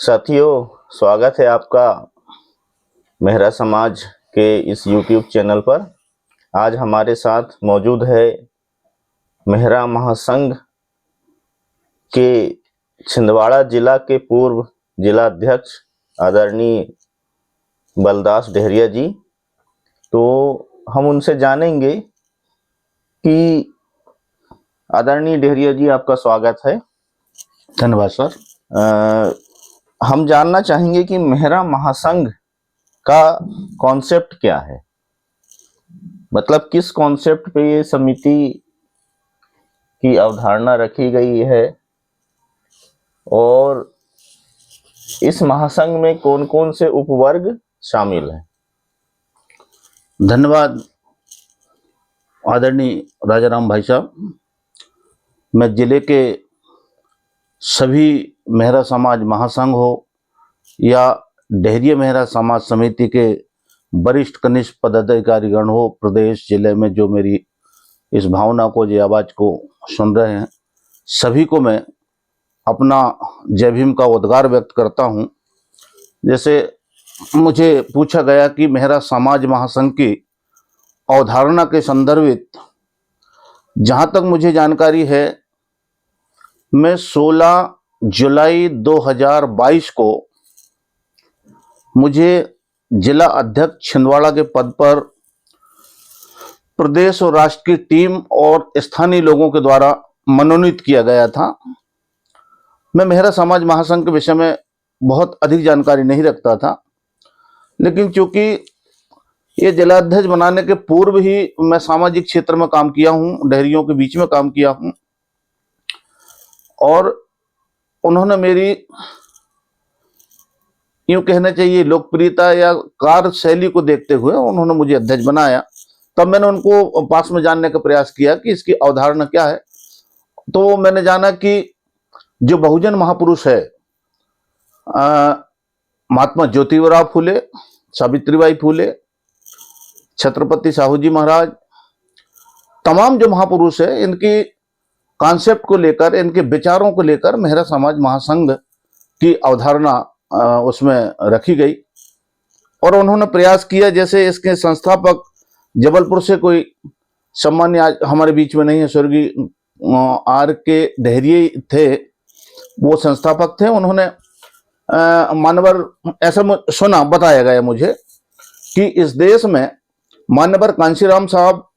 साथियों, स्वागत है आपका मेहरा समाज के इस YouTube चैनल पर। आज हमारे साथ मौजूद है मेहरा महासंघ के छिंदवाड़ा जिला के पूर्व जिला अध्यक्ष आदरणीय बलदास डेहरिया जी। तो हम उनसे जानेंगे कि आदरणीय डेहरिया जी, आपका स्वागत है। धन्यवाद सर। हम जानना चाहेंगे कि मेहरा महासंघ का कॉन्सेप्ट क्या है, मतलब किस कॉन्सेप्ट पे ये समिति की अवधारणा रखी गई है और इस महासंघ में कौन कौन से उपवर्ग शामिल हैं। धन्यवाद आदरणीय राजाराम भाई साहब। मैं जिले के सभी मेहरा समाज महासंघ हो या डेहरिया मेहरा समाज समिति के वरिष्ठ कनिष्ठ पदाधिकारीगण हो, प्रदेश जिले में जो मेरी इस भावना को, ये आवाज को सुन रहे हैं, सभी को मैं अपना जय भीम का उद्गार व्यक्त करता हूं। जैसे मुझे पूछा गया कि मेहरा समाज महासंघ की अवधारणा के संदर्भित जहां तक मुझे जानकारी है, मैं 16 जुलाई 2022 को मुझे जिला अध्यक्ष छिंदवाड़ा के पद पर प्रदेश और राष्ट्र की टीम और स्थानीय लोगों के द्वारा मनोनीत किया गया था। मैं मेहरा समाज महासंघ के विषय में बहुत अधिक जानकारी नहीं रखता था, लेकिन चूंकि ये जिला अध्यक्ष बनाने के पूर्व ही मैं सामाजिक क्षेत्र में काम किया हूं, डेहरियों के बीच में काम किया हूं, और उन्होंने मेरी यूं कहना चाहिए लोकप्रियता या कार्यशैली को देखते हुए उन्होंने मुझे अध्यक्ष बनाया। तब मैंने उनको पास में जानने का प्रयास किया कि इसकी अवधारणा क्या है। तो मैंने जाना कि जो बहुजन महापुरुष है, महात्मा ज्योतिबा फूले, सावित्रीबाई फूले, छत्रपति साहू जी महाराज, तमाम जो महापुरुष है, इनकी कॉन्सेप्ट को लेकर, इनके विचारों को लेकर मेहरा समाज महासंघ की अवधारणा उसमें रखी गई और उन्होंने प्रयास किया। जैसे इसके संस्थापक जबलपुर से कोई सम्मान्य आज हमारे बीच में नहीं है, स्वर्गीय आर के डेहरिया थे, वो संस्थापक थे। उन्होंने मान्यवर, ऐसा सुना, बताया गया मुझे कि इस देश में मान्यवर कांशीराम साहब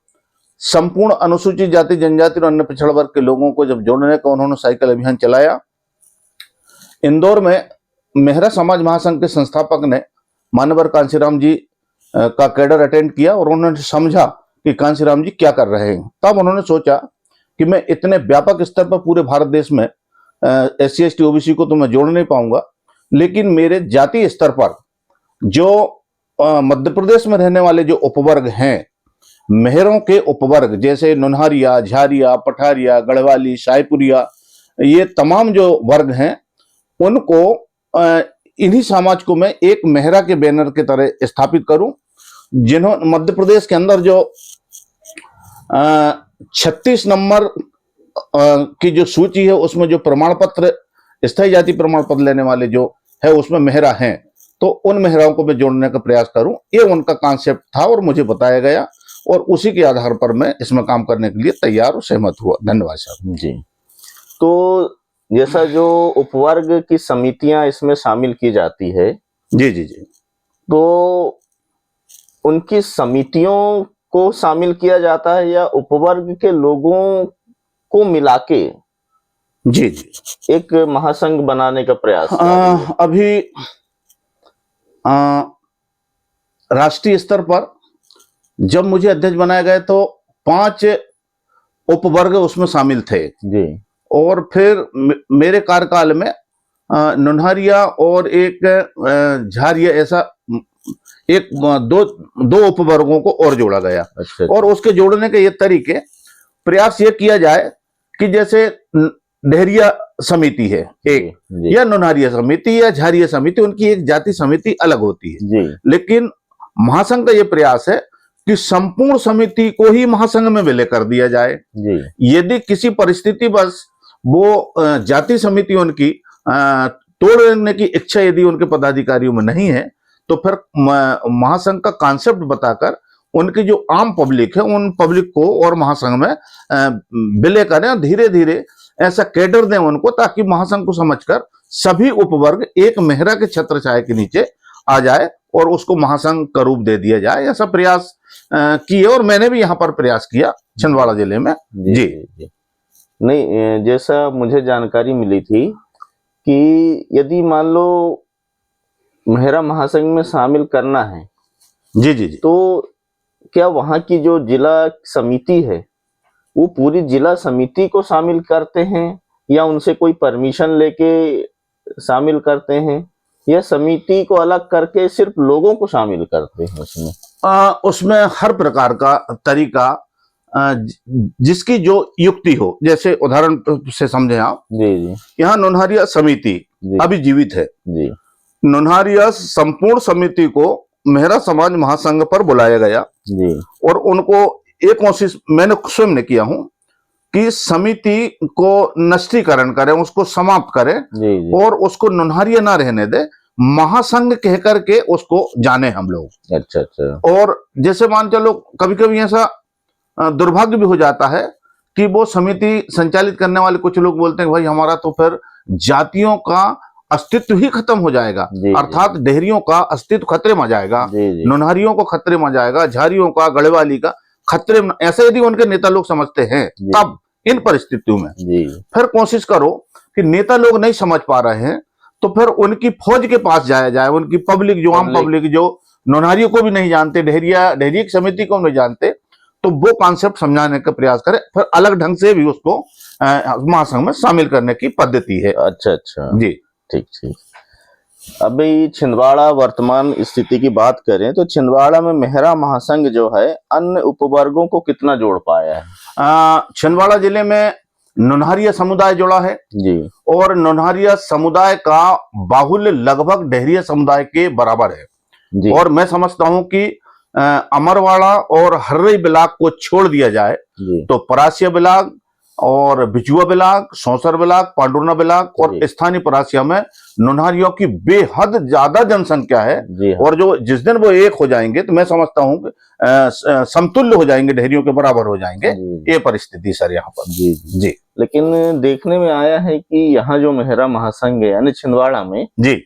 संपूर्ण अनुसूचित जाति, जनजाति और अन्य पिछड़ा वर्ग के लोगों को जब जोड़ने का उन्होंने साइकिल अभियान चलाया, इंदौर में मेहरा समाज महासंघ के संस्थापक ने मान्यवर कांशीराम जी का कैडर अटेंड किया और उन्होंने समझा कि कांशीराम जी क्या कर रहे हैं। तब उन्होंने सोचा कि मैं इतने व्यापक स्तर पर पूरे भारत देश में SC ST OBC को तो मैं जोड़ नहीं पाऊंगा, लेकिन मेरे जातीय स्तर पर जो मध्य प्रदेश में रहने वाले जो उपवर्ग हैं, मेहरों के उपवर्ग, जैसे नुनहरिया, झारिया, पठारिया, गढ़वाली, शाहपुरिया, ये तमाम जो वर्ग हैं, उनको इन्हीं समाज को मैं एक मेहरा के बैनर के तरह स्थापित करूं। जिन्होंने मध्य प्रदेश के अंदर जो 36 नंबर की जो सूची है, उसमें जो प्रमाण पत्र, स्थायी जाति प्रमाण पत्र लेने वाले जो है, उसमें मेहरा हैं, तो उन मेहराओं को मैं जोड़ने का प्रयास करूं। ये उनका कॉन्सेप्ट था और मुझे बताया गया और उसी के आधार पर मैं इसमें काम करने के लिए तैयार और सहमत हुआ। धन्यवाद साहब जी। तो जैसा जो उपवर्ग की समितियां इसमें शामिल की जाती है, जी जी जी, तो उनकी समितियों को शामिल किया जाता है या उपवर्ग के लोगों को मिला के जी जी एक महासंघ बनाने का प्रयास? अभी राष्ट्रीय स्तर पर जब मुझे अध्यक्ष बनाया गया तो 5 उपवर्ग उसमें शामिल थे जी, और फिर मेरे कार्यकाल में नुनहरिया और एक झारिया, ऐसा एक दो उपवर्गों को और जोड़ा गया। अच्छा। और उसके जोड़ने के ये तरीके, प्रयास ये किया जाए कि जैसे डेहरिया समिति है एक, या नुनहरिया समिति या झारिया समिति, उनकी एक जाति समिति अलग होती है जी। लेकिन महासंघ का ये प्रयास है कि संपूर्ण समिति को ही महासंघ में विलय कर दिया जाए जी। यदि किसी परिस्थिति बस वो जाति समिति उनकी तोड़ने की इच्छा यदि उनके पदाधिकारियों में नहीं है तो फिर महासंघ का कॉन्सेप्ट बताकर उनकी जो आम पब्लिक है उन पब्लिक को और महासंघ में विलय करें और धीरे धीरे ऐसा कैडर दें उनको, ताकि महासंघ को समझकर सभी उपवर्ग एक मेहरा के छत्र छाया के नीचे आ जाए और उसको महासंघ का रूप दे दिया जाए। ऐसा प्रयास किए और मैंने भी यहाँ पर प्रयास किया छिंदवाड़ा जिले में। जी। नहीं, जैसा मुझे जानकारी मिली थी कि यदि मान लो मेहरा महासंघ में शामिल करना है जी जी जी, तो क्या वहाँ की जो जिला समिति है वो पूरी जिला समिति को शामिल करते हैं या उनसे कोई परमिशन लेके शामिल करते हैं, या समिति को अलग करके सिर्फ लोगों को शामिल करते हैं उसमें? उसमें हर प्रकार का तरीका जिसकी जो युक्ति हो, जैसे उदाहरण से समझे आप। जी जी। यहाँ नोनहारिया समिति अभी जीवित है जी। नोनहारिया संपूर्ण समिति को मेहरा समाज महासंघ पर बुलाया गया जी। और उनको एक कोशिश मैंने स्वयं ने किया हूं कि समिति को नष्टीकरण करें, उसको समाप्त करें जी। और उसको नोनहारिया ना रहने दे, महासंघ कह करके उसको जाने हम लोग। अच्छा अच्छा। और जैसे मान चलो कभी कभी ऐसा दुर्भाग्य भी हो जाता है कि वो समिति संचालित करने वाले कुछ लोग बोलते हैं भाई हमारा तो फिर जातियों का अस्तित्व ही खत्म हो जाएगा, अर्थात डेहरियों का अस्तित्व खतरे में आ जाएगा, नोनहारियों को खतरे में आ जाएगा, झारियों का, गढ़वाली का खतरे में, ऐसे यदि उनके नेता लोग समझते हैं तब इन परिस्थितियों में फिर कोशिश करो कि नेता लोग नहीं समझ पा रहे हैं तो फिर उनकी फौज के पास जाया जाए, उनकी पब्लिक जो आम पब्लिक जो नोनहारियों को भी नहीं जानते, डेहरिया की समिति को नहीं जानते, तो वो कॉन्सेप्ट समझाने का प्रयास करें, फिर अलग ढंग से भी उसको महासंघ में शामिल करने की पद्धति है। अच्छा अच्छा जी, ठीक ठीक। अभी छिंदवाड़ा वर्तमान स्थिति की बात करें तो छिंदवाड़ा में मेहरा महासंघ जो है अन्य उपवर्गों को कितना जोड़ पाया है? छिंदवाड़ा जिले में नोनहारिया समुदाय जुड़ा है जी, और नोनहारिया समुदाय का बाहुल्य लगभग डेहरिया समुदाय के बराबर है जी। और मैं समझता हूं कि अमरवाड़ा और हर्रई ब्लाक को छोड़ दिया जाए तो परासिया ब्लाक और Bijua block, Sausar block, Pandhurna block और स्थानीय परासिया में नोनहारियों की बेहद ज्यादा जनसंख्या है और जो जिस दिन वो एक हो जाएंगे तो मैं समझता हूँ समतुल्य हो जाएंगे, डेहरियों के बराबर हो जाएंगे, ये परिस्थिति सर यहाँ पर। जी जी। लेकिन देखने में आया है कि यहाँ जो मेहरा महासंघ है यानी छिंदवाड़ा में जी,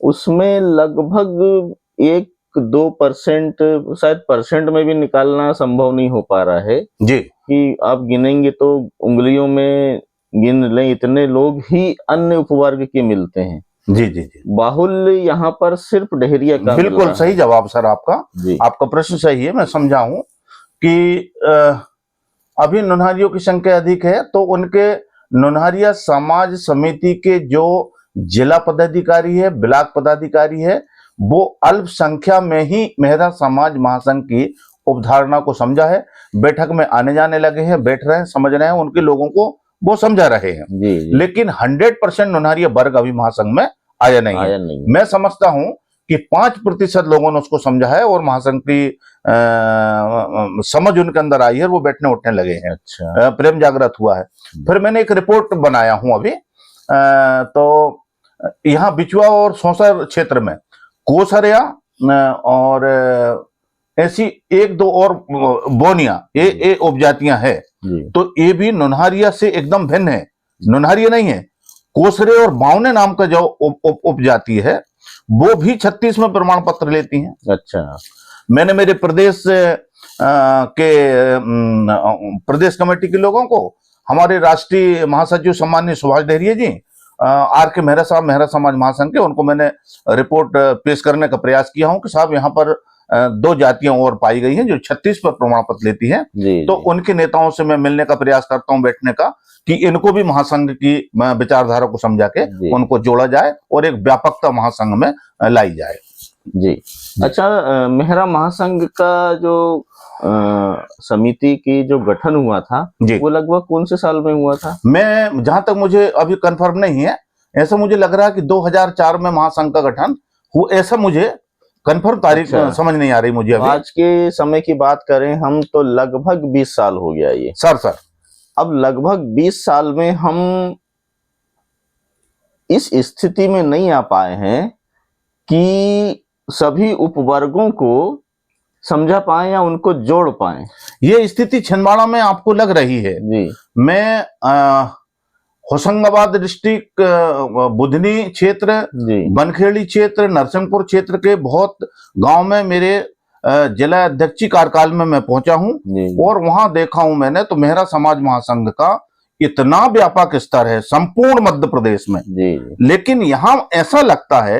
उसमें लगभग 1-2% शायद परसेंट में भी निकालना संभव नहीं हो पा रहा है जी, कि आप गिनेंगे तो उंगलियों में गिन लें, इतने लोग ही अन्य उपवर्ग के मिलते हैं। जी जी जी। बाहुल्य यहाँ पर सिर्फ डेहरिया का। बिल्कुल सही जवाब सर आपका, आपका प्रश्न सही है। मैं समझाऊं कि अभी नोनहारियों की संख्या अधिक है तो उनके नोनहारिया समाज समिति के जो जिला पदाधिकारी है, ब्लॉक पदाधिकारी है, वो अल्प संख्या में ही मेहरा समाज महासंघ की उपधारणा को समझा है, बैठक में आने जाने लगे हैं, बैठ रहे हैं, समझ रहे हैं, उनके लोगों को वो समझा रहे हैं जी। लेकिन 100% नोनहारिया वर्ग अभी महासंघ में आया नहीं है। मैं समझता हूं कि 5% लोगों ने उसको समझा है और महासंघ की समझ उनके अंदर आई है, वो बैठने उठने लगे हैं। अच्छा। प्रेम जागृत हुआ है। फिर मैंने एक रिपोर्ट बनाया हूं अभी, तो यहाँ बिचुआ और सौसर क्षेत्र में कोसरिया और ऐसी 1-2 और बोनिया ये उपजातियां हैं, तो ये भी नोनहारिया से एकदम भिन्न है, नोनहारिया नहीं है। कोसरे और बावने नाम का जो उपजाति है वो भी 36 में प्रमाण पत्र लेती हैं। अच्छा। मैंने मेरे प्रदेश के प्रदेश कमेटी के लोगों को, हमारे राष्ट्रीय महासचिव सम्माननीय सुभाष डेहरिया जी, आर के मेहरा साहब, मेहरा समाज महासंघ के, उनको मैंने रिपोर्ट पेश करने का प्रयास किया हूं कि साहब यहाँ पर 2 जातियां और पाई गई हैं जो 36 पर प्रमाण पत्र लेती हैं। तो उनके नेताओं से मैं मिलने का प्रयास करता हूं, बैठने का, कि इनको भी महासंघ की विचारधारा को समझा के उनको जोड़ा जाए और एक व्यापकता महासंघ में लाई जाए। जी। अच्छा, मेहरा महासंघ का जो समिति की जो गठन हुआ था वो लगभग कौन से साल में हुआ था? मैं जहां तक मुझे अभी कंफर्म नहीं है, ऐसा मुझे लग रहा है कि 2004 में महासंघ का गठन हुआ, ऐसा मुझे कंफर्म तारीख समझ नहीं आ रही मुझे अभी। आज के समय की बात करें हम तो लगभग 20 साल हो गया ये। सर अब लगभग 20 साल में हम इस स्थिति में नहीं आ पाए हैं कि सभी उपवर्गों को समझा पाए या उनको जोड़ पाए? ये स्थिति छिंदवाड़ा में आपको लग रही है। जी मैं होशंगाबाद डिस्ट्रिक्ट, बुधनी क्षेत्र, जी बनखेड़ी क्षेत्र, नरसिंहपुर क्षेत्र के बहुत गांव में मेरे जिला अध्यक्षी कार्यकाल में मैं पहुंचा हूं जी और वहां देखा हूं मैंने, तो मेहरा समाज महासंघ का इतना व्यापक स्तर है संपूर्ण मध्य प्रदेश में। जी लेकिन यहां ऐसा लगता है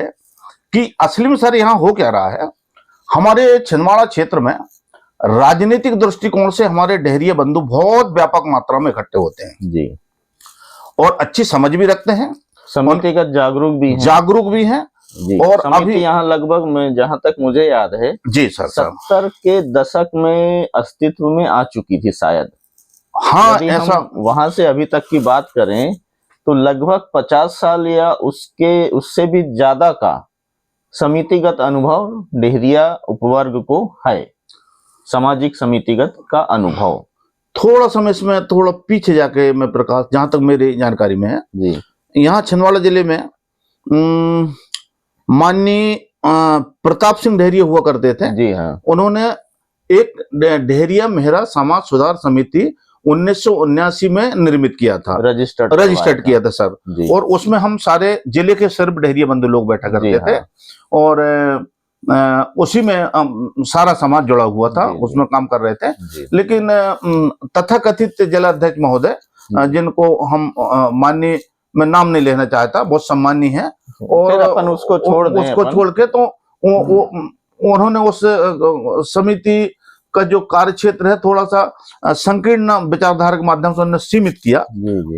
कि असली में सर यहां हो क्या रहा है, हमारे छिंदवाड़ा क्षेत्र में राजनीतिक दृष्टिकोण से हमारे डेहरिया बंधु बहुत व्यापक मात्रा में इकट्ठे होते हैं जी। और अच्छी समझ भी रखते हैं, समितिगत जागरूक भी हैं जी। और समिति अभी यहाँ लगभग में जहां तक मुझे याद है जी सर 70 के दशक में अस्तित्व में आ चुकी थी शायद। हाँ यदि ऐसा हम वहां से अभी तक की बात करें तो लगभग 50 साल या उससे भी ज्यादा का समितिगत अनुभव डेहरिया उपवर्ग को है, सामाजिक समितिगत का अनुभव। थोड़ा समय इसमें थोड़ा पीछे जाके मैं प्रकाश, जहां तक मेरी जानकारी में है, जी यहाँ छिंदवाड़ा जिले में माननीय प्रताप सिंह डेहरिया हुआ करते थे। जी हाँ। उन्होंने एक डेहरिया मेहरा समाज सुधार समिति 1979 में निर्मित किया था, रजिस्टर्ड किया था सर। और उसमें हम सारे जिले के सिर्फ डेहरिया बंधु लोग बैठा करते थे और उसी में सारा समाज जुड़ा हुआ था, उसमें काम कर रहे थे। लेकिन तथाकथित जिलाध्यक्ष महोदय, जिनको हम माननीय, मैं नाम नहीं लेना चाहता, बहुत सम्मानीय है, और अपन उसको छोड़ के तो उन्होंने उस समिति का जो कार्य क्षेत्र है थोड़ा सा संकीर्ण विचारधारा के माध्यम से उन्होंने सीमित किया।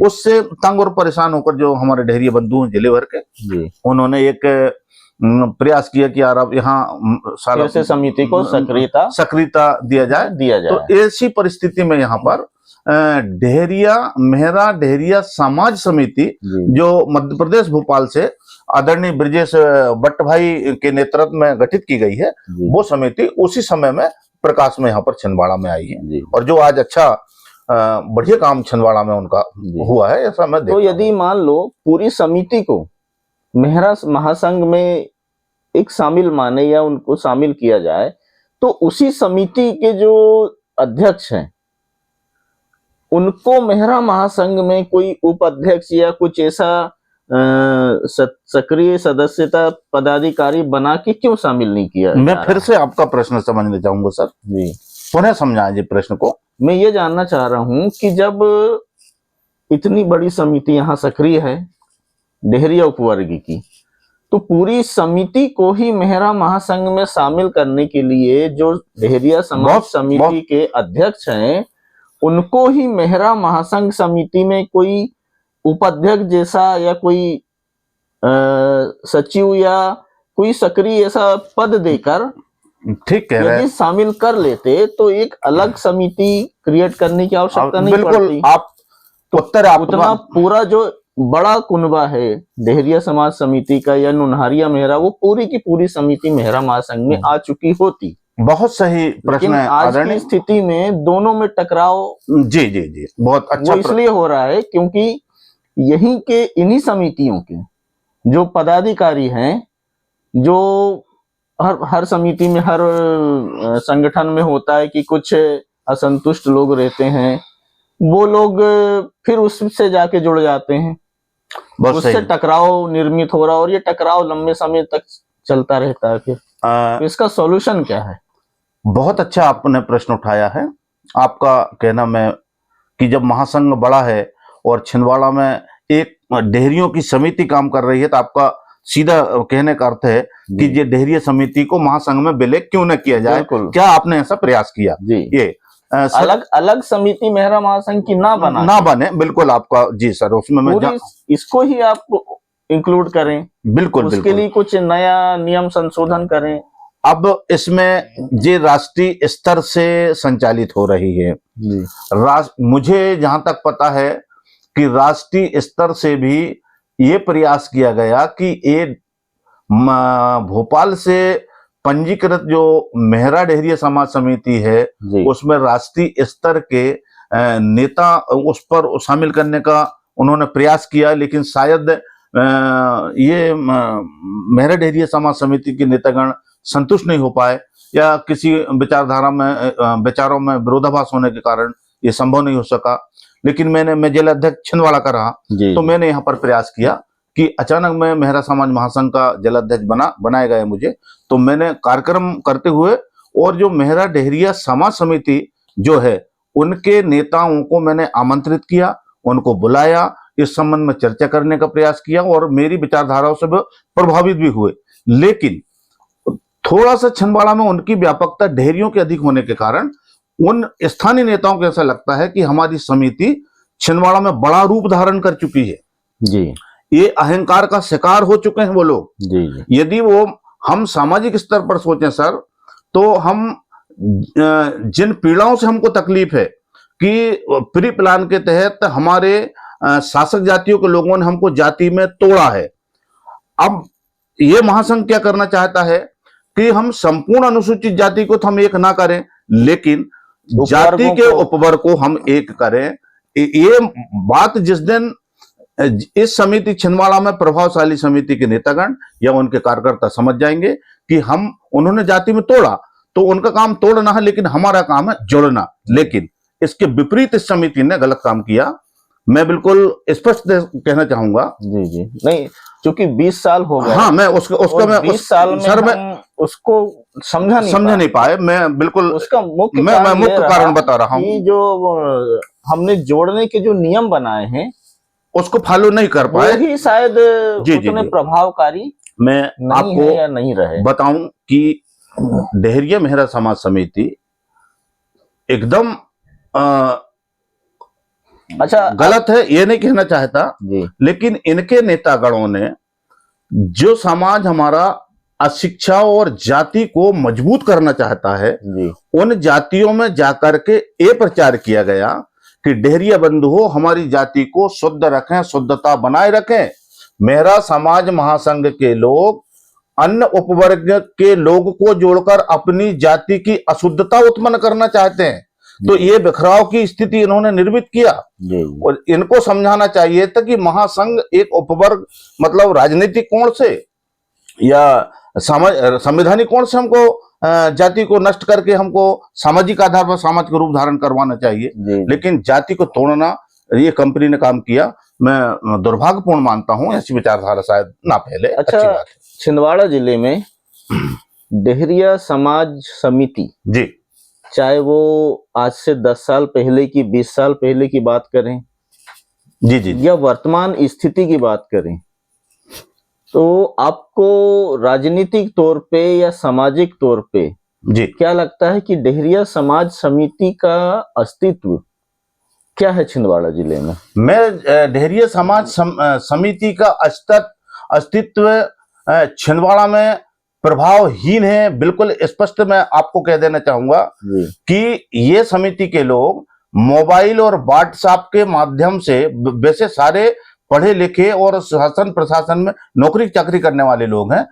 उससे तंग और परेशान होकर जो हमारे डेहरिया बंधु हैं जिले भर के, उन्होंने एक प्रयास किया कि यार अब यहाँ सारा से समिति को सक्रियता दिया जाए। तो ऐसी परिस्थिति में यहाँ पर डेहरिया मेहरा डेहरिया समाज समिति जो मध्य प्रदेश भोपाल से आदरणीय ब्रजेश भट्ट भाई के नेतृत्व में गठित की गई है, वो समिति उसी समय में प्रकाश में यहाँ पर छिंदवाड़ा में आई है और जो आज अच्छा बढ़िया काम छिंदवाड़ा में उनका हुआ है, ऐसा मैं देखता हूं। तो यदि मान लो पूरी समिति को मेहरा महासंघ में एक शामिल माने या उनको शामिल किया जाए, तो उसी समिति के जो अध्यक्ष हैं उनको मेहरा महासंघ में कोई उपाध्यक्ष या कुछ ऐसा सक्रिय सदस्यता पदाधिकारी बना के क्यों शामिल नहीं किया? मैं फिर से आपका प्रश्न समझना चाहूंगा सर जी, पुनः समझाएं जी प्रश्न को। मैं ये जानना चाह रहा हूं कि जब इतनी बड़ी समिति यहाँ सक्रिय है डेहरिया उपवर्ग की, तो पूरी समिति को ही मेहरा महासंघ में शामिल करने के लिए जो डेहरिया समाज समिति के अध्यक्ष हैं उनको ही मेहरा महासंघ समिति में कोई उपाध्यक्ष जैसा या कोई सचिव या कोई सक्रिय ऐसा पद देकर ठीक है यदि शामिल कर लेते तो एक अलग समिति क्रिएट करने की आवश्यकता नहीं पड़ती। आप उत्तर उतना पूरा जो बड़ा कुनबा है डेहरिया समाज समिति का या नुनहारिया मेहरा, वो पूरी की पूरी समिति मेहरा महासंघ में आ चुकी होती। बहुत सही प्रश्न है। आज की स्थिति में दोनों में टकराव जी बहुत अच्छा इसलिए हो रहा है क्योंकि यहीं के इन्हीं समितियों के जो पदाधिकारी हैं, जो हर समिति में हर संगठन में होता है कि कुछ असंतुष्ट लोग रहते हैं, वो लोग फिर उससे जाके जुड़ जाते हैं, उससे टकराव निर्मित हो रहा और ये टकराव लंबे समय तक चलता रहता है। फिर तो इसका सॉल्यूशन क्या है? बहुत अच्छा आपने प्रश्न उठाया है। आपका कहना मैं कि जब महासंघ बड़ा है और छिंदवाड़ा में एक डेहरियों की समिति काम कर रही है, तो आपका सीधा कहने का अर्थ है कि ये डेहरिया समिति को महासंघ में विलय क्यों न किया जाए, क्या आपने ऐसा प्रयास किया? जी, ये अलग अलग समिति मेहरा महासंघ की ना बने, बिल्कुल आपका जी सर, उसमें मैं इसको ही आप इंक्लूड करें, बिल्कुल उसके लिए कुछ नया नियम संशोधन करें। अब इसमें ये राष्ट्रीय स्तर से संचालित हो रही है। मुझे जहां तक पता है कि राष्ट्रीय स्तर से भी ये प्रयास किया गया कि ये भोपाल से पंजीकृत जो मेहरा डेहरिया समाज समिति है उसमें राष्ट्रीय स्तर के नेता उस पर शामिल करने का उन्होंने प्रयास किया, लेकिन शायद मेहरा डेहरिया समाज समिति के नेतागण संतुष्ट नहीं हो पाए, या किसी विचारधारा में विचारों में विरोधाभास होने के कारण ये संभव नहीं हो सका। लेकिन मैं जिला अध्यक्ष छिंदवाड़ा का रहा, तो मैंने यहाँ पर प्रयास किया कि अचानक मैं मेहरा समाज महासंघ का जिलाध्यक्ष बनाया गया मुझे, तो मैंने कार्यक्रम करते हुए और जो मेहरा डेहरिया समाज समिति जो है उनके नेताओं को मैंने आमंत्रित किया, उनको बुलाया, इस संबंध में चर्चा करने का प्रयास किया और मेरी विचारधाराओं से प्रभावित भी हुए। लेकिन थोड़ा सा छिंदवाड़ा में उनकी व्यापकता डेहरियों के अधिक होने के कारण उन स्थानीय नेताओं को ऐसा लगता है कि हमारी समिति छिंदवाड़ा में बड़ा रूप धारण कर चुकी है जी, ये अहंकार का शिकार हो चुके हैं वो लोग जी जी। यदि वो हम सामाजिक स्तर पर सोचें सर, तो हम जिन पीड़ाओं से हमको तकलीफ है कि प्री प्लान के तहत हमारे शासक जातियों के लोगों ने हमको जाति में तोड़ा है। अब ये महासंघ क्या करना चाहता है कि हम संपूर्ण अनुसूचित जाति को तो हम एक ना करें, लेकिन जाति के उपवर्ग को हम एक करें। ये बात जिस दिन इस समिति छिंदवाड़ा में प्रभावशाली समिति के नेतागण या उनके कार्यकर्ता समझ जाएंगे कि हम उन्होंने जाति में तोड़ा, तो उनका काम तोड़ना है, लेकिन हमारा काम है जोड़ना। लेकिन इसके विपरीत इस समिति ने गलत काम किया, मैं बिल्कुल स्पष्ट कहना चाहूंगा। जी जी, नहीं, चूंकि 20 साल हो गए। हाँ, मैं उसका मैं 20 साल में सर मैं उसको समझा नहीं पाए। मैं बिल्कुल उसका मुख्य मैं मुख्य कारण बता रहा हूँ कि जो हमने जोड़ने के जो नियम बनाए हैं उसको फॉलो नहीं कर पाए, वही शायद उतने प्रभावकारी मैं नहीं आपको है या नहीं रहे। बताऊं कि डेहरिया मेहरा समाज समिति एकदम अच्छा गलत है ये नहीं कहना चाहता जी, लेकिन इनके नेतागणों ने जो समाज हमारा अशिक्षा और जाति को मजबूत करना चाहता है जी, उन जातियों में जाकर के ये प्रचार किया गया कि डेहरिया बंधुओं हमारी जाति को शुद्ध रखें, शुद्धता बनाए रखें। मेहरा समाज महासंघ के लोग अन्य उपवर्ग के लोग को जोड़कर अपनी जाति की अशुद्धता उत्पन्न करना चाहते हैं, तो ये बिखराव की स्थिति इन्होंने निर्मित किया। जी। और इनको समझाना चाहिए था कि महासंघ एक उपवर्ग मतलब राजनीतिक कोण से या संवैधानिक कोण से हमको जाति को नष्ट करके हमको सामाजिक आधार पर समाज का रूप धारण करवाना चाहिए, लेकिन जाति को तोड़ना ये कंपनी ने काम किया। मैं दुर्भाग्यपूर्ण मानता हूं, ऐसी विचारधारा शायद ना फैले। अच्छा, छिंदवाड़ा जिले में डेहरिया समाज समिति जी, चाहे वो आज से 10 साल पहले की 20 साल पहले की बात करें जी जी, या वर्तमान स्थिति की बात करें, तो आपको राजनीतिक तौर पे या सामाजिक तौर पे जी क्या लगता है कि डेहरिया समाज समिति का अस्तित्व क्या है छिंदवाड़ा जिले में? मैं डेहरिया समाज समिति का अस्तित्व छिंदवाड़ा में प्रभावहीन है, बिल्कुल स्पष्ट मैं आपको कह देना चाहूंगा कि ये समिति के लोग मोबाइल और व्हाट्सएप के माध्यम से, वैसे सारे पढ़े लिखे और शासन प्रशासन में नौकरी चाकरी करने वाले लोग हैं,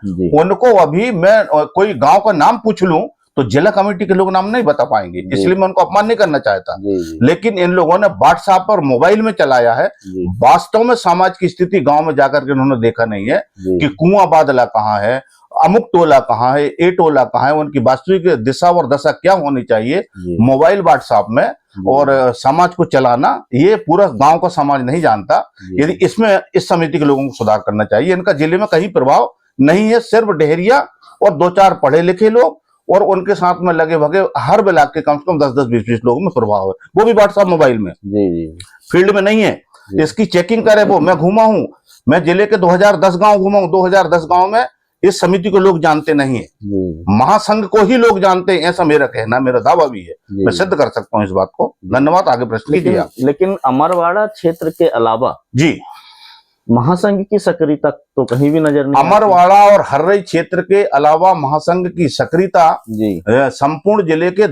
उनको अभी मैं कोई गांव का नाम पूछ लूं तो जिला कमेटी के लोग नाम नहीं बता पाएंगे, इसलिए मैं उनको अपमान नहीं करना चाहता। लेकिन इन लोगों ने व्हाट्सएप और मोबाइल में चलाया है। वास्तव में समाज की स्थिति गांव में जाकर के उन्होंने देखा नहीं है कि कुआं बादला कहाँ है, अमुक टोला कहाँ है, ए टोला कहाँ है, उनकी वास्तविक दिशा और दशा क्या होनी चाहिए। मोबाइल व्हाट्सएप में और समाज को चलाना ये पूरा गांव का समाज नहीं जानता। यदि इसमें इस समिति के लोगों को सुधार करना चाहिए। इनका जिले में कहीं प्रभाव नहीं है, सिर्फ डेहरिया और 2-4 पढ़े लिखे लोग और उनके साथ में लगे भगे हर ब्लॉक के कम से कम 10-10, 20-20 लोगों में प्रभाव है, वो भी व्हाट्सएप मोबाइल में, फील्ड में नहीं है। इसकी चेकिंग करे वो। मैं घूमा हूं, मैं जिले के 2010 गांव घूमा हूं, 2010 गांव में इस समिति को लोग जानते नहीं है, महासंघ को ही लोग जानते हैं, ऐसा मेरा कहना, मेरा दावा भी है, मैं सिद्ध कर सकता हूं इस बात को। धन्यवाद, आगे प्रश्न कीजिए। लेकिन अमरवाड़ा क्षेत्र के अलावा जी महासंघ की सक्रियता तो कहीं भी नजर नहीं। अमरवाड़ा और हर्रई क्षेत्र के अलावा महासंघ की सक्रियता संपूर्ण जिले के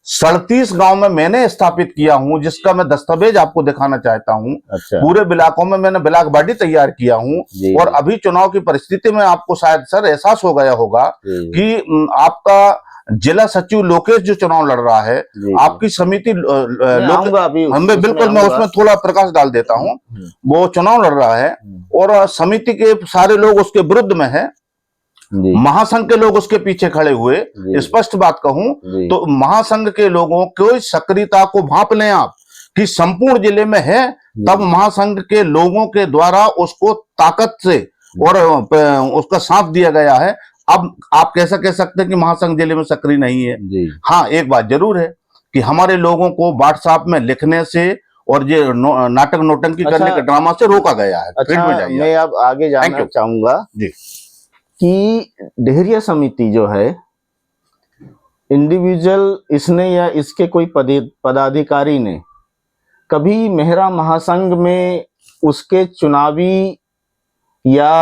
37 गांव में मैंने स्थापित किया हूं, जिसका मैं दस्तावेज आपको दिखाना चाहता हूं। अच्छा पूरे ब्लॉकों में मैंने ब्लॉक बॉडी तैयार किया हूं। जी और अभी चुनाव की परिस्थिति में आपको शायद सर एहसास हो गया होगा जी कि आपका जिला सचिव लोकेश जो चुनाव लड़ रहा है, जी आपकी समिति मैं आऊंगा अभी हमें बिल्कुल, मैं उसमें थोड़ा प्रकाश डाल देता हूं। वो चुनाव लड़ रहा है और समिति के सारे लोग उसके विरुद्ध में है। जी महासंघ के लोग उसके पीछे खड़े हुए। जी स्पष्ट बात कहूं जी तो महासंघ के लोगों की सक्रियता को भांप लें आप कि संपूर्ण जिले में है, तब महासंघ के लोगों के द्वारा उसको ताकत से और उसका साथ दिया गया है। अब आप कैसा कह सकते हैं कि महासंघ जिले में सक्रिय नहीं है? जी हाँ, एक बात जरूर है कि हमारे लोगों को व्हाट्सएप में लिखने से और ये नाटक नोटंकी करने के ड्रामा से रोका गया है। अच्छा फील्ड में जाइए मैं अब आगे Thank जानना you. चाहूंगा जी। कि डेहरिया समिति जो है इंडिविजुअल इसने या इसके कोई पदाधिकारी ने कभी मेहरा महासंघ में उसके चुनावी या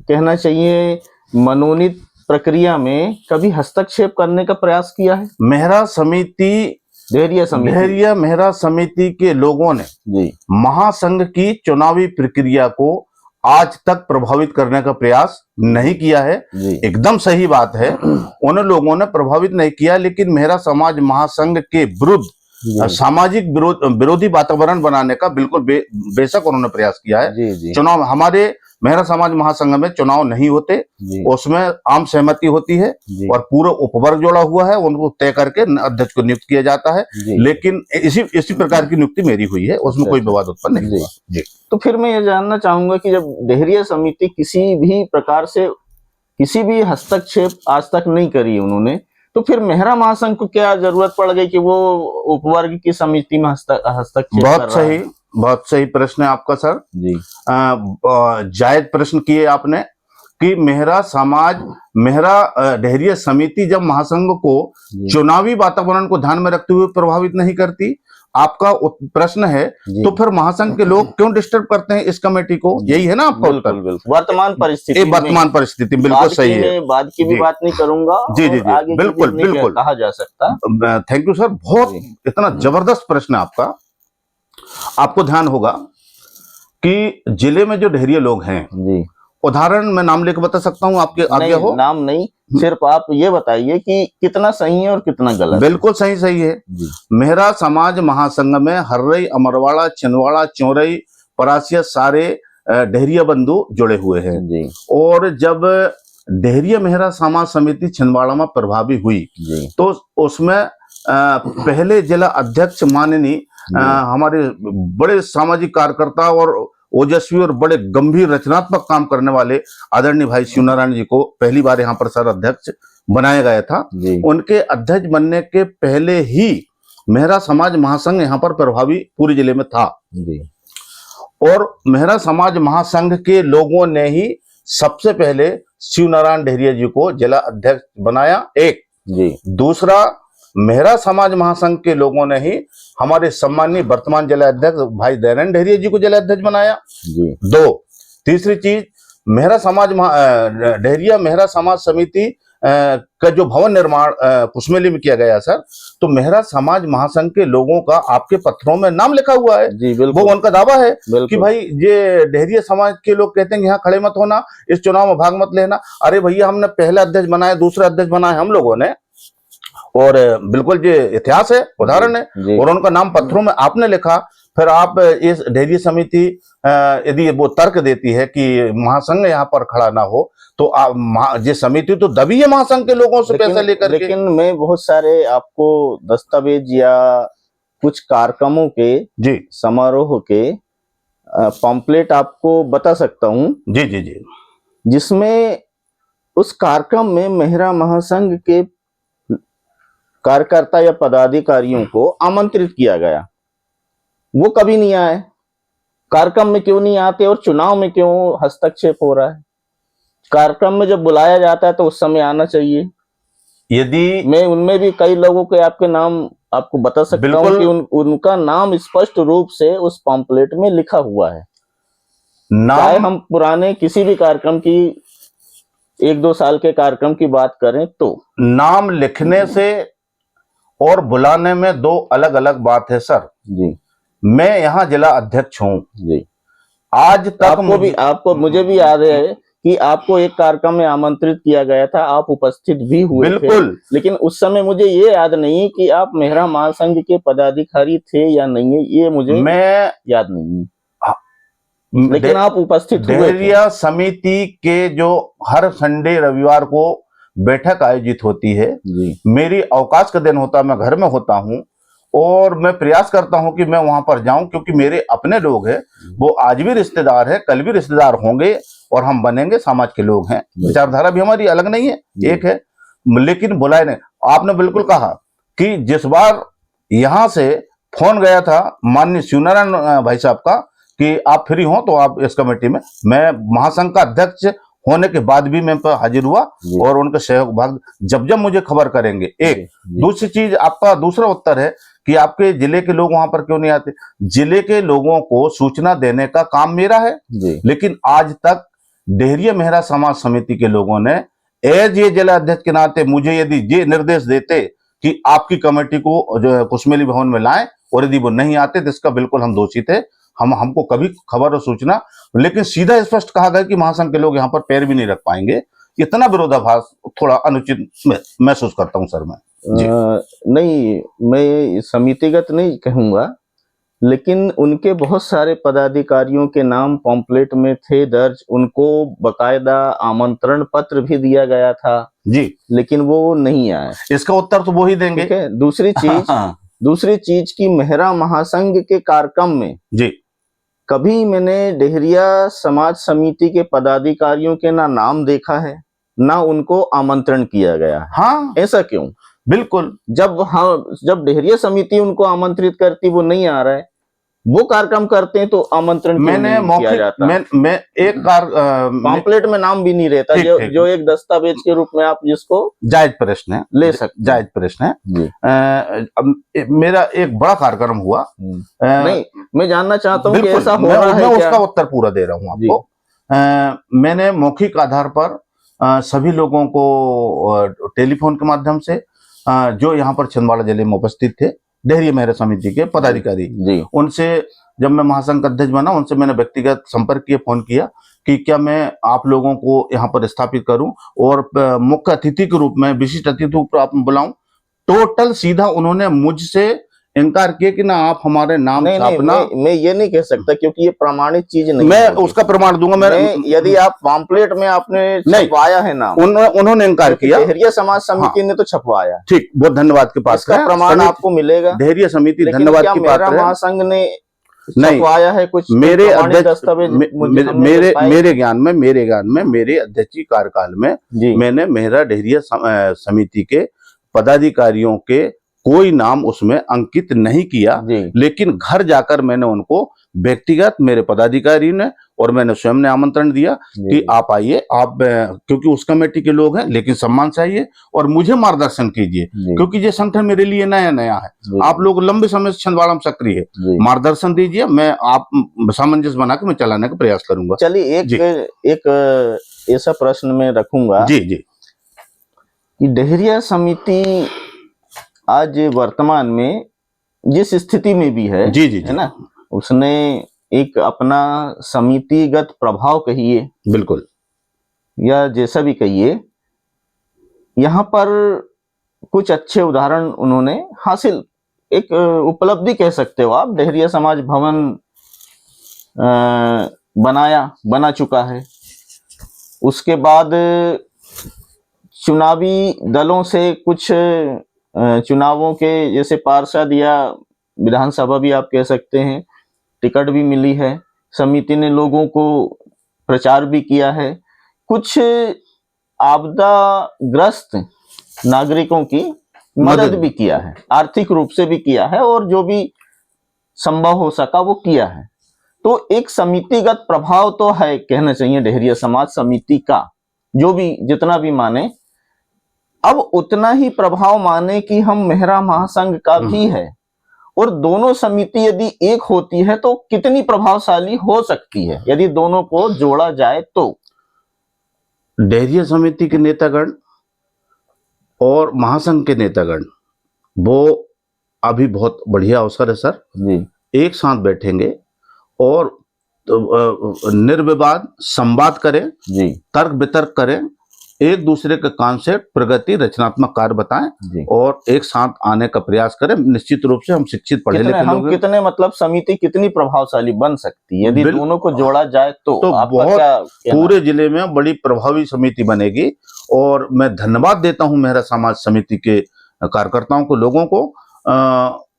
कहना चाहिए मनोनीत प्रक्रिया में कभी हस्तक्षेप करने का प्रयास किया है? मेहरा समिति, डेहरिया मेहरा समिति के लोगों ने जी महासंघ की चुनावी प्रक्रिया को आज तक प्रभावित करने का प्रयास नहीं किया है। जी एकदम सही बात है, उन लोगों ने प्रभावित नहीं किया, लेकिन मेहरा समाज महासंघ के विरुद्ध सामाजिक विरोधी वातावरण बनाने का बिल्कुल बेशक उन्होंने प्रयास किया है। जी जी चुनाव हमारे मेहरा समाज महासंघ में चुनाव नहीं होते, उसमें आम सहमति होती है और पूरा उपवर्ग जोड़ा हुआ है, उनको तय करके अध्यक्ष को नियुक्त किया जाता है। लेकिन इसी प्रकार की नियुक्ति मेरी हुई है, उसमें कोई विवाद उत्पन्न नहीं हुआ। जी। तो फिर मैं ये जानना चाहूंगा कि जब डेहरिया समिति किसी भी प्रकार से किसी भी हस्तक्षेप आज तक नहीं करी उन्होंने, तो फिर मेहरा महासंघ को क्या जरूरत पड़ गई कि वो उपवर्ग की समिति में हस्तक्षेप कर रहा है? बहुत सही प्रश्न है आपका सर जी। जायज प्रश्न किए आपने कि मेहरा डेहरिया समिति जब महासंघ को चुनावी वातावरण को ध्यान में रखते हुए प्रभावित नहीं करती, आपका प्रश्न है, तो फिर महासंघ के लोग क्यों डिस्टर्ब करते हैं इस कमेटी को? यही है ना आपका उत्तर? वर्तमान परिस्थिति बिल्कुल सही है। बाद की भी बात नहीं करूंगा। जी जी जी, बिल्कुल कहा जा सकता। थैंक यू सर, बहुत इतना जबरदस्त प्रश्न है आपका। आपको ध्यान होगा कि जिले में जो डेहरिया लोग हैं जी, उदाहरण मैं नाम लेकर बता सकता हूं, आपके आज्ञा हो? नाम नहीं, सिर्फ आप ये बताइए कि कितना सही है और कितना गलत। बिल्कुल सही है जी। मेहरा समाज महासंघ में हर्रई, अमरवाड़ा, छिंदवाड़ा, चौरई, परासिया सारे डेहरिया बंधु जुड़े हुए हैं जी। और जब डेहरिया मेहरा समाज समिति छिंदवाड़ा में प्रभावी हुई जी, तो उसमें पहले जिला अध्यक्ष माननीय हमारे बड़े सामाजिक कार्यकर्ता और ओजस्वी और बड़े गंभीर रचनात्मक काम करने वाले आदरणीय भाई शिवनारायण जी को पहली बार यहाँ पर सर अध्यक्ष बनाया गया था। उनके अध्यक्ष बनने के पहले ही मेहरा समाज महासंघ यहाँ पर प्रभावी पूरे जिले में था जी। और मेहरा समाज महासंघ के लोगों ने ही सबसे पहले शिवनारायण डेहरिया जी को जिला अध्यक्ष बनाया, एक जी। दूसरा, मेहरा समाज महासंघ के लोगों ने ही हमारे सम्मानीय वर्तमान जिला अध्यक्ष भाई दयानंद डेहरिया जी को जिला अध्यक्ष बनाया जी। दो, तीसरी चीज, मेहरा समाज डेहरिया मेहरा समाज समिति का जो भवन निर्माण कुशमेली में किया गया सर, तो मेहरा समाज महासंघ के लोगों का आपके पत्रों में नाम लिखा हुआ है जी। वो उनका दावा है कि भाई ये डेहरिया समाज के लोग कहते हैं कि यहाँ खड़े मत होना, इस चुनाव में भाग मत लेना। अरे भैया, हमने पहला अध्यक्ष बनाया, दूसरा अध्यक्ष बनाया हम लोगों ने, और बिल्कुल ये इतिहास है, उदाहरण है, और उनका नाम पत्रों में आपने लिखा। फिर आप इस डेहरिया समिति यदि वो तर्क देती है कि महासंघ यहाँ पर खड़ा ना हो, तो ये समिति तो दबी है महासंघ के लोगों से पैसा लेकर। लेकिन मैं बहुत सारे आपको दस्तावेज या कुछ कार्यक्रमों के जी, समारोह के पम्पलेट आपको बता सकता हूँ जी जी जी, जिसमें उस कार्यक्रम में मेहरा महासंघ के कार्यकर्ता या पदाधिकारियों को आमंत्रित किया गया, वो कभी नहीं आए। कार्यक्रम में क्यों नहीं आते और चुनाव में क्यों हस्तक्षेप हो रहा है? कार्यक्रम में जब बुलाया जाता है तो उस समय आना चाहिए। यदि मैं उनमें भी कई लोगों के आपके नाम आपको बता सकता हूं कि उनका नाम स्पष्ट रूप से उस पम्पलेट में लिखा हुआ है। चाहे हम पुराने किसी भी कार्यक्रम की 1-2 साल के कार्यक्रम की बात करें तो नाम लिखने से और बुलाने में दो अलग अलग बात है सर। जी मैं यहाँ जिला अध्यक्ष हूँ, जी। आज तक मुझे भी याद है कि आपको एक कार्यक्रम में आमंत्रित किया गया था, आप उपस्थित भी हुए थे। बिल्कुल। लेकिन उस समय मुझे ये याद नहीं कि आप मेहरा महासंघ के पदाधिकारी थे या नहीं है, ये मुझे याद नहीं है, लेकिन आप उपस्थित हुए थे। डेहरिया समिति के जो हर संडे रविवार को बैठक आयोजित होती है, मेरी अवकाश का दिन होता है, मैं घर में होता हूँ और मैं प्रयास करता हूं कि मैं वहां पर जाऊं, क्योंकि मेरे अपने लोग हैं, वो आज भी रिश्तेदार है, कल भी रिश्तेदार होंगे और हम बनेंगे, समाज के लोग हैं, विचारधारा भी हमारी अलग नहीं है, एक है, लेकिन बुलाए नहीं। आपने बिल्कुल कहा कि जिस बार यहां से फोन गया था माननीय शिवनारायण भाई साहब का कि आप फ्री हो तो आप इस कमेटी में, मैं महासंघ का अध्यक्ष होने के बाद भी मैं हाजिर हुआ और उनका सहयोग भाग जब जब मुझे खबर करेंगे। एक दूसरी चीज, आपका दूसरा उत्तर है कि आपके जिले के लोग वहां पर क्यों नहीं आते। जिले के लोगों को सूचना देने का काम मेरा है, लेकिन आज तक डेहरिया मेहरा समाज समिति के लोगों ने एज ये जिला अध्यक्ष के नाते मुझे यदि ये निर्देश देते कि आपकी कमेटी को जो कुशमेली भवन में लाएं, और यदि वो नहीं आते तो इसका बिल्कुल हम दोषी थे, हमको कभी खबर और सूचना, लेकिन सीधा स्पष्ट कहा गया कि महासंघ के लोग यहाँ पर पैर भी नहीं रख पाएंगे। इतना विरोधाभास थोड़ा अनुचित महसूस करता हूं सर मैं। नहीं, मैं समितिगत नहीं कहूंगा, लेकिन उनके बहुत सारे पदाधिकारियों के नाम पॉम्पलेट में थे दर्ज, उनको बकायदा आमंत्रण पत्र भी दिया गया था जी, लेकिन वो नहीं आए। इसका उत्तर तो वो ही देंगे। ठीक है। दूसरी चीज की मेहरा महासंघ के कार्यक्रम में जी कभी मैंने डेहरिया समाज समिति के पदाधिकारियों के ना नाम देखा है, ना उनको आमंत्रण किया गया है। हाँ, ऐसा क्यों? बिल्कुल, जब डेहरिया समिति उनको आमंत्रित करती, वो नहीं आ रहा है, वो कार्यक्रम करते हैं तो आमंत्रण मैंने किया जाता। मैं एक पॉम्पलेट में नाम भी नहीं रहता, जो एक दस्तावेज के रूप में आप जिसको जायज प्रश्न है ले सकते, जायज प्रश्न है। मेरा एक बड़ा कार्यक्रम हुआ, नहीं, मैं जानना चाहता हूँ कि ऐसा हो रहा है, मैं उसका उत्तर पूरा दे रहा हूँ आपको। मैंने मौखिक आधार पर सभी लोगों को टेलीफोन के माध्यम से, जो यहाँ पर छिंदवाड़ा जिले में उपस्थित थे डेहरिया मेहरा समिति के पदाधिकारी, उनसे जब मैं महासंघ अध्यक्ष बना, उनसे मैंने व्यक्तिगत संपर्क किया, फोन किया कि क्या मैं आप लोगों को यहाँ पर स्थापित करूं और मुख्य अतिथि के रूप में, विशिष्ट अतिथि के रूप में आप बुलाऊं। टोटल सीधा उन्होंने मुझसे इनकार किया कि ना आप हमारे नाम छापना। मैं ये नहीं कह सकता क्योंकि ये प्रमाणित चीज नहीं, मैं उसका प्रमाण दूंगा। मैं यदि आप पॉम्पलेट में आपने छपवाया है नाम, उन्होंने इनकार किया। डेहरिया समाज समिति ने तो छपवाया। ठीक, बहुत धन्यवाद के पास इसका प्रमाण आपको मिलेगा। डेहरिया समिति धन्यवाद की बात है। महासंघ ने छपवाया है कुछ मेरे दस्तावेज? मेरे ज्ञान में मेरे अध्यक्षीय कार्यकाल में मैंने मेहरा डेहरिया समिति के पदाधिकारियों के कोई नाम उसमें अंकित नहीं किया, लेकिन घर जाकर मैंने उनको व्यक्तिगत, मेरे पदाधिकारी ने और मैंने स्वयं ने आमंत्रण दिया कि आप आइए, आप क्योंकि उस कमेटी के लोग हैं, लेकिन सम्मान चाहिए और मुझे मार्गदर्शन कीजिए, क्योंकि ये संगठन मेरे लिए नया है। आप लोग लंबे समय से छिंदवाड़ा में सक्रिय है, मार्गदर्शन दीजिए, मैं आप सामंजस्य बना के मैं चलाने का प्रयास करूंगा। चलिए, एक ऐसा प्रश्न में रखूंगा जी कि डेहरिया समिति आज वर्तमान में जिस स्थिति में भी है, है ना, उसने एक अपना समितिगत प्रभाव कहिए, बिल्कुल, या जैसा भी कहिए, यहाँ पर कुछ अच्छे उदाहरण उन्होंने हासिल, एक उपलब्धि कह सकते हो आप। डेहरिया समाज भवन बना चुका है। उसके बाद चुनावी दलों से कुछ चुनावों के, जैसे पार्षद या विधानसभा भी आप कह सकते हैं, टिकट भी मिली है। समिति ने लोगों को प्रचार भी किया है। कुछ आपदाग्रस्त नागरिकों की मदद भी किया है, आर्थिक रूप से भी किया है, और जो भी संभव हो सका वो किया है। तो एक समितिगत प्रभाव तो है, कहना चाहिए डेहरिया समाज समिति का, जो भी जितना भी माने। अब उतना ही प्रभाव माने कि हम मेहरा महासंघ का भी है, और दोनों समिति यदि एक होती है तो कितनी प्रभावशाली हो सकती है यदि दोनों को जोड़ा जाए तो। डेहरिया समिति के नेतागण और महासंघ के नेतागण वो अभी बहुत बढ़िया अवसर है सर। जी एक साथ बैठेंगे और निर्विवाद संवाद करें, जी तर्क वितर्क करें, एक दूसरे के कॉन्सेप्ट, प्रगति, रचनात्मक कार्य बताएं जी। और एक साथ आने का प्रयास करें। निश्चित रूप से हम शिक्षित पढ़े कितने लिखे हम लोग हैं। कितने मतलब समिति कितनी प्रभावशाली बन सकती है यदि बिल- दोनों को जोड़ा जाए तो तो आपका बहुत क्या कहना पूरे है? जिले में बड़ी प्रभावी समिति बनेगी और मैं धन्यवाद देता हूं मेहरा समाज समिति के कार्यकर्ताओं को, लोगों को।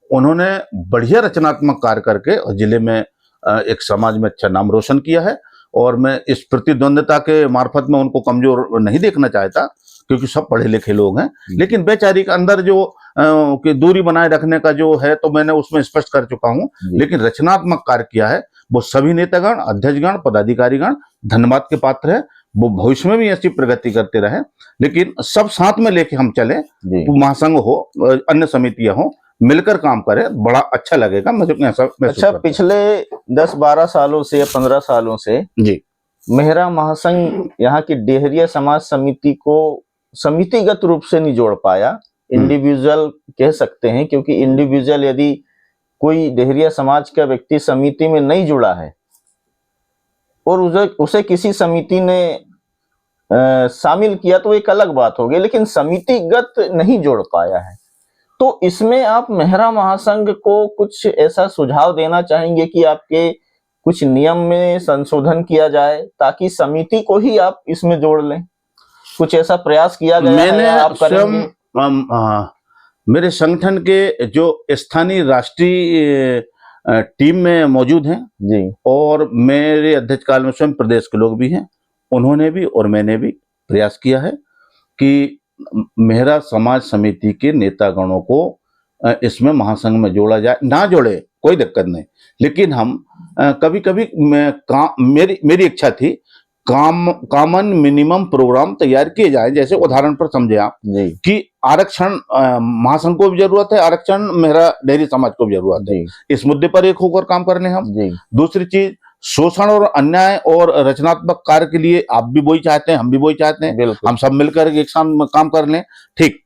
उन्होंने बढ़िया रचनात्मक कार्य करके जिले में एक समाज में अच्छा नाम रोशन किया है और मैं इस प्रतिद्वंद्विता के मार्फत में उनको कमजोर नहीं देखना चाहता क्योंकि सब पढ़े लिखे लोग हैं। लेकिन बेचारी के अंदर जो कि दूरी बनाए रखने का जो है तो मैंने उसमें स्पष्ट कर चुका हूं। जी। लेकिन रचनात्मक कार्य किया है वो सभी नेतागण, अध्यक्षगण, पदाधिकारीगण धन्यवाद के पात्र है। वो भविष्य में भी ऐसी प्रगति करते रहे, लेकिन सब साथ में लेके हम चले, जी महासंघ हो, अन्य समितियां हो, मिलकर काम करें, बड़ा अच्छा लगेगा मुझे ऐसा महसूस अच्छा, करता हूं। पिछले 10-12 सालों से या 15 सालों से जी मेहरा महासंघ यहाँ की डेहरिया समाज समिति को समितिगत रूप से नहीं जोड़ पाया, इंडिविजुअल कह सकते हैं, क्योंकि इंडिविजुअल यदि कोई डेहरिया समाज का व्यक्ति समिति में नहीं जुड़ा है और उसे किसी समिति ने शामिल किया तो एक अलग बात होगी, लेकिन समितिगत नहीं जोड़ पाया है। तो इसमें आप मेहरा महासंघ को कुछ ऐसा सुझाव देना चाहेंगे कि आपके कुछ नियम में संशोधन किया जाए ताकि समिति को ही आप इसमें जोड़ लें? कुछ ऐसा प्रयास किया गया है मैंने या आप करेंगे? मेरे संगठन के जो स्थानीय राष्ट्रीय टीम में मौजूद हैं जी और मेरे अध्यक्ष काल में स्वयं प्रदेश के लोग भी हैं, उन्होंने भी और मैंने भी प्रयास किया है कि मेहरा समाज समिति के नेतागणों को इसमें महासंघ में जोड़ा जाए। ना जोड़े कोई दिक्कत नहीं, लेकिन हम कभी कभी मेरी इच्छा थी कॉमन मिनिमम प्रोग्राम तैयार किए जाए। जैसे उदाहरण पर समझे आप जी कि आरक्षण महासंघ को भी जरूरत है, आरक्षण मेहरा डेयरी समाज को भी जरूरत है। जी इस मुद्दे पर एक होकर काम करने हम। जी दूसरी चीज, शोषण और अन्याय और रचनात्मक कार्य के लिए आप भी वही चाहते हैं, हम भी वही चाहते हैं, बिल्कुल हम सब मिलकर एक साथ काम कर लें। ठीक,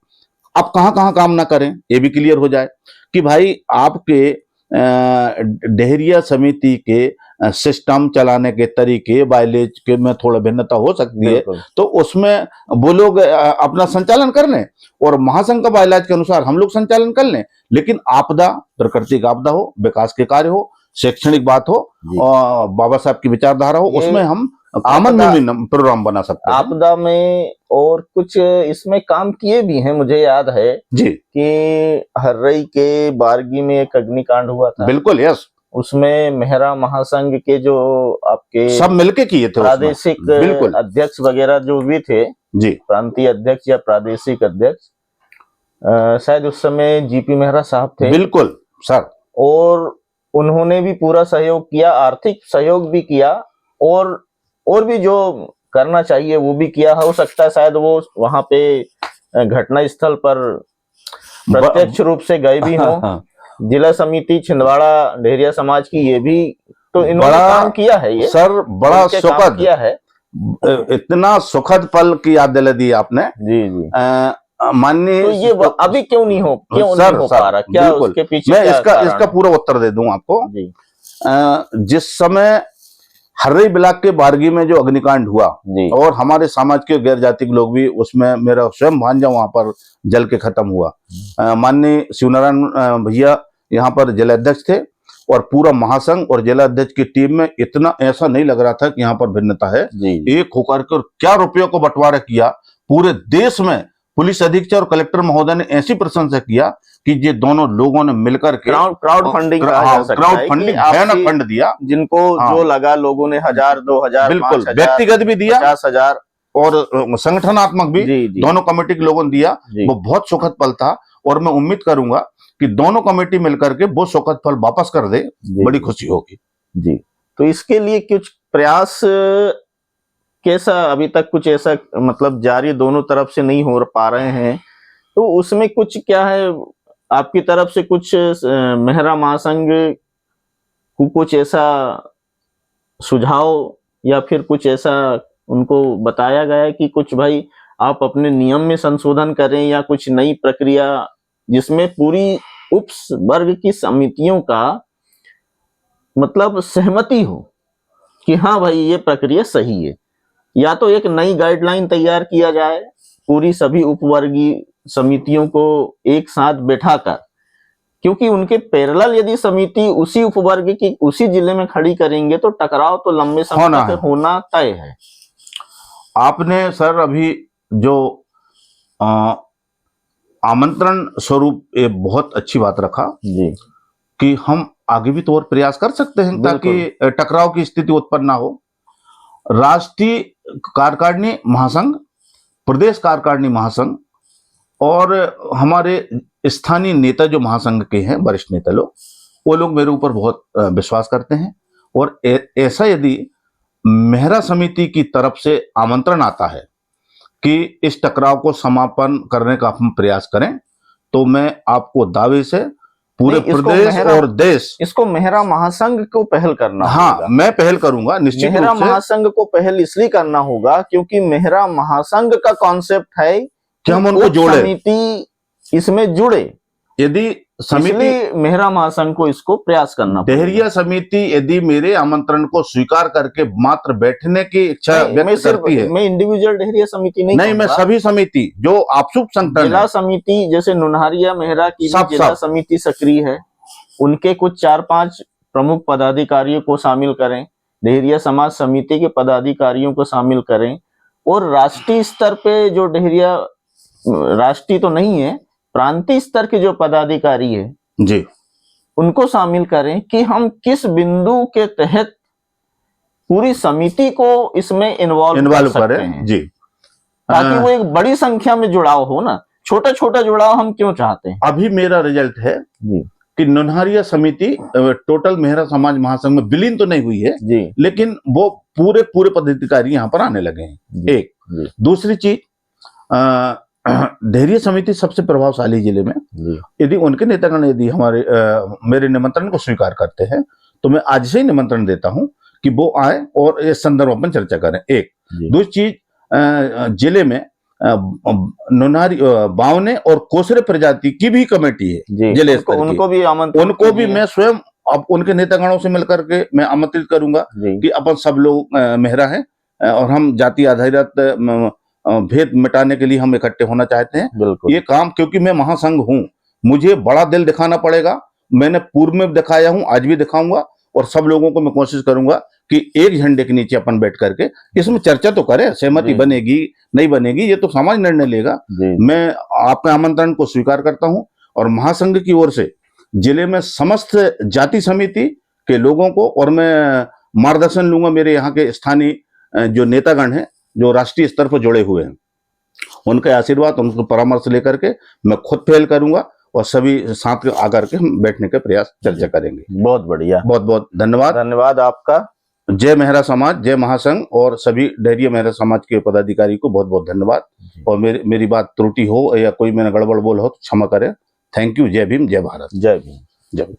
अब कहाँ कहाँ काम ना करें ये भी क्लियर हो जाए कि भाई आपके डेहरिया समिति के सिस्टम चलाने के तरीके बायलेज के में थोड़ा भिन्नता हो सकती है, बिल्कुल तो उसमें वो लोग अपना संचालन कर लें और महासंघ का बायलाज के अनुसार हम लोग संचालन कर लें। लेकिन आपदा, प्राकृतिक आपदा हो, विकास के कार्य हो, शैक्षणिक बात हो जी। और बाबा साहब की विचारधारा हो, ये उसमें हम कॉमन मिनिमम प्रोग्राम बना सकते हैं। आपदा में और कुछ इसमें काम किए भी हैं, मुझे याद है जी कि हर्रई के बारगी में एक अग्निकांड हुआ था, बिल्कुल, यस, उसमें मेहरा महासंघ के जो आपके सब मिलके किए थे उसमें। प्रादेशिक बिल्कुल अध्यक्ष वगैरह जो भी थे, जी, प्रांतीय अध्यक्ष या प्रादेशिक अध्यक्ष, शायद उस समय जीपी मेहरा साहब थे, बिल्कुल सर, और उन्होंने भी पूरा सहयोग किया, आर्थिक सहयोग भी किया और भी जो करना चाहिए वो भी किया। हो सकता है शायद वो वहां पे घटना स्थल पर प्रत्यक्ष रूप से गए भी हों। जिला समिति छिंदवाड़ा डेहरिया समाज की ये भी तो इन्होंने काम किया है, ये सर बड़ा सुखद किया है, इतना सुखद पल की याद दिला दी आपने। जी जी। माननीय, तो ये अभी क्यों नहीं हो पा रहा, क्या बिल्कुल, उसके पीछे मैं क्या इसका पूरा उत्तर दे दूं आपको जी। जिस समय हर्रई ब्लॉक के बारगी में जो अग्निकांड हुआ जी और हमारे समाज के गैर जाति के लोग भी उसमें, मेरा स्वयं भांजा वहां पर जल के खत्म हुआ। माननीय शिवनारायण भैया यहाँ पर जिलाध्यक्ष थे और पूरा महासंघ और जिलाध्यक्ष की टीम में इतना ऐसा नहीं लग रहा था कि यहाँ पर भिन्नता है। एक होकर के क्या रुपयों को बंटवारा किया पूरे देश में। पुलिस अधीक्षक और कलेक्टर महोदय ने ऐसी प्रशंसा किया कि ये दोनों लोगों ने मिलकर के क्राउड फंडिंग भयानक फंड दिया, जिनको जो लगा, लोगों ने 1000, 2000, बिल्कुल व्यक्तिगत भी दिया, 50,000 और संगठनात्मक भी जी। दोनों कमेटी के लोगों ने दिया। वो बहुत सुखद पल था और मैं उम्मीद करूंगा कि दोनों कमेटी मिलकर के वो सुखद पल वापस कर दे, बड़ी खुशी होगी जी। तो इसके लिए कुछ प्रयास कैसा अभी तक कुछ ऐसा मतलब जारी दोनों तरफ से नहीं हो पा रहे हैं, तो उसमें कुछ क्या है आपकी तरफ से, कुछ मेहरा महासंघ को कुछ ऐसा सुझाव या फिर कुछ ऐसा उनको बताया गया है कि कुछ भाई आप अपने नियम में संशोधन करें या कुछ नई प्रक्रिया जिसमें पूरी उप वर्ग की समितियों का मतलब सहमति हो कि हाँ भाई ये प्रक्रिया सही है, या तो एक नई गाइडलाइन तैयार किया जाए, पूरी सभी उपवर्गीय समितियों को एक साथ बैठाकर, क्योंकि उनके पैरेलल यदि समिति उसी उपवर्ग की उसी जिले में खड़ी करेंगे तो टकराव तो लंबे समय होना तक है। होना तय है। आपने सर अभी जो आमंत्रण स्वरूप ये बहुत अच्छी बात रखा जी कि हम आगे भी तो और प्रयास कर सकते हैं ताकि टकराव की स्थिति उत्पन्न ना हो। राष्ट्रीय कार्यकारिणी महासंघ, प्रदेश कार्यकारिणी महासंघ और हमारे स्थानीय नेता जो महासंघ के हैं, वरिष्ठ नेता लोग, वो लोग मेरे ऊपर बहुत विश्वास करते हैं। और ऐसा यदि मेहरा समिति की तरफ से आमंत्रण आता है कि इस टकराव को समापन करने का हम प्रयास करें, तो मैं आपको दावे से पूरे नहीं, इसको प्रदेश और देश, इसको मेहरा महासंघ को पहल करना हाँ होगा। मैं पहल करूंगा निश्चित मेहरा रूप से महासंघ को पहल इसलिए करना होगा क्योंकि मेहरा महासंघ का कॉन्सेप्ट है कि हम उनको उप जोड़े, समिति इसमें जुड़े। यदि समिति इसलिए मेहरा महासंघ को इसको प्रयास करना पड़ेगा। डेहरिया समिति यदि मेरे आमंत्रण को स्वीकार करके मात्र बैठने की इच्छा नहीं, मैं व्यक्त सिर्फ करती है, मैं इंडिविजुअल डेहरिया समिति नहीं नहीं मैं कहूंगा। सभी समिति जो आपसुप संगठन जिला है, समिति जैसे नुनहरिया मेहरा की भी सब जिला समिति सक्रिय है, उनके कुछ 4-5 प्रमुख पदाधिकारियों को शामिल करें, डेहरिया समाज समिति के पदाधिकारियों को शामिल करें, और राष्ट्रीय स्तर पे जो डेहरिया, राष्ट्रीय तो नहीं है, प्रांतीय स्तर के जो पदाधिकारी है जी उनको शामिल करें कि हम किस बिंदु के तहत पूरी समिति को इसमें इन्वॉल्व कर सकते करें हैं, जी, ताकि वो एक बड़ी संख्या में जुड़ाव हो ना। छोटा छोटा जुड़ाव हम क्यों चाहते हैं? अभी मेरा रिजल्ट है जी कि नुनहरिया समिति टोटल मेहरा समाज महासंघ में विलीन तो नहीं हुई है, जी लेकिन वो पूरे पदाधिकारी यहाँ पर आने लगे हैं। जी, एक जी, दूसरी चीज, डेहरिया समिति सबसे प्रभावशाली जिले में, जी, यदि उनके नेतागण यदि हमारे मेरे निमंत्रण को स्वीकार करते हैं तो मैं आज से ही निमंत्रण देता हूं कि वो आए और इस संदर्भ में चर्चा करें। एक दूसरी चीज, जिले में नुनारी, बावने और कोसरे प्रजाति की भी कमेटी है जिले स्तर की, उनको भी आमंत्रित, उनको भी मैं स्वयं अब उनके नेतागणों से मिलकर के मैं आमंत्रित करूंगा कि अपन सब लोग मेहरा हैं और हम जाति आधारित भेद मिटाने के लिए हम इकट्ठे होना चाहते हैं। ये काम क्योंकि मैं महासंघ हूं, मुझे बड़ा दिल दिखाना पड़ेगा। मैंने पूर्व में दिखाया हूं, आज भी दिखाऊंगा, और सब लोगों को मैं कोशिश करूंगा कि एक झंडे के नीचे अपन बैठ करके इसमें चर्चा तो करें। सहमति बनेगी नहीं बनेगी ये तो समाज निर्णय लेगा। मैं आपके आमंत्रण को स्वीकार करता हूं और महासंघ की ओर से जिले में समस्त जाति समिति के लोगों को, और मैं मार्गदर्शन लूंगा मेरे यहाँ के स्थानीय जो नेतागण हैं जो राष्ट्रीय स्तर पर जुड़े हुए हैं, उनके आशीर्वाद, उनको परामर्श लेकर के मैं खुद पहल करूंगा और सभी साथ आकर के हम बैठने के प्रयास चर्चा करेंगे। बहुत बढ़िया, बहुत बहुत धन्यवाद। धन्यवाद आपका। जय मेहरा समाज, जय महासंघ, और सभी डेहरिया मेहरा समाज के पदाधिकारी को बहुत बहुत धन्यवाद। और मेरी बात त्रुटि हो या कोई मैंने गड़बड़ बोल हो तो क्षमा करें। Thank you. जय भीम, जय भारत। जय भीम। जय भीम।